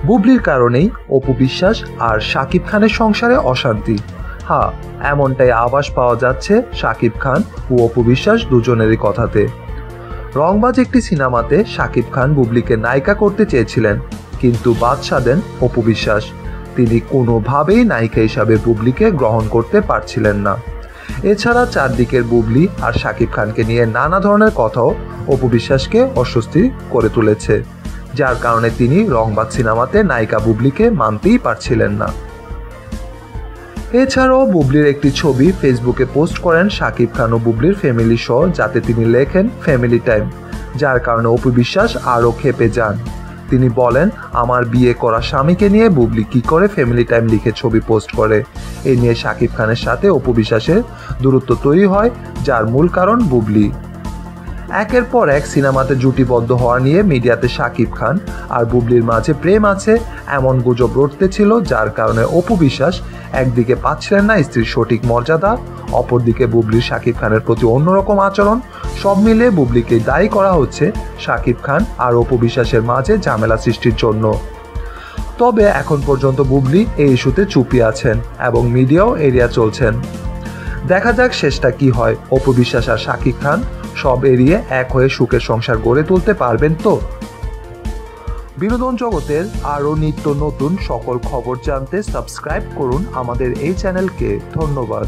বুবলির কারণেই অপু বিশ্বাস আর শাকিব খানের সংসারে অশান্তি। হ্যাঁ, এমনটাই আভাস পাওয়া যাচ্ছে শাকিব খান ও অপু বিশ্বাস দুজনেরই কথাতে। রংবাজ একটি সিনেমাতে শাকিব খান বুবলিকে নায়িকা করতে চেয়েছিলেন, কিন্তু বাদ সাধেন অপু বিশ্বাস। তিনি কোনোভাবেই নায়িকা হিসাবে বুবলিকে গ্রহণ করতে পারছিলেন না। এছাড়া চারদিকের বুবলি আর শাকিব খানকে নিয়ে নানা ধরনের কথাও অপু বিশ্বাসকে অস্বস্তি করে তুলেছে, যার কারণে তিনি রংবাজ সিনেমাতে নায়িকা বুবলিকে মানতেই পারছিলেন না। এছাড়াও বুবলির একটি ছবি ফেসবুকে পোস্ট করেন শাকিব খান ও বুবলির ফ্যামিলি শো, যাতে তিনি লেখেন ফ্যামিলি টাইম, যার কারণে অপু বিশ্বাস আরও ক্ষেপে যান। তিনি বলেন, আমার বিয়ে করা স্বামীকে নিয়ে বুবলি কি করে ফ্যামিলি টাইম লিখে ছবি পোস্ট করে। এ নিয়ে শাকিব খানের সাথে অপু বিশ্বাসের দূরত্ব তৈরি হয়, যার মূল কারণ বুবলি। একের পর এক সিনেমাতে জুটিবদ্ধ হওয়া নিয়ে মিডিয়াতে শাকিব খান আর বুবলির মাঝে প্রেম আছে এমন গুজব রটতেছিল, যার কারণে অপু বিশ্বাস একদিকে পাচ্ছিলেন না স্ত্রীর সঠিক মর্যাদা, অপরদিকে বুবলির শাকিব খানের প্রতি অন্যরকম আচরণ। সব মিলে বুবলিকে দায়ী করা হচ্ছে শাকিব খান আর অপু বিশ্বাসের মাঝে ঝামেলা সৃষ্টির জন্য। তবে এখন পর্যন্ত বুবলি এই ইস্যুতে চুপি আছেন এবং মিডিয়াও এড়িয়ে চলছেন। দেখা যাক শেষটা কি হয়। অপু বিশ্বাস আর শাকিব খান সব এড়িয়ে এক হয়ে সুখের সংসার গড়ে তুলতে পারবেন তো? বিনোদন জগতের আরও নিত্য নতুন সকল খবর জানতে সাবস্ক্রাইব করুন আমাদের এই চ্যানেলকে। ধন্যবাদ।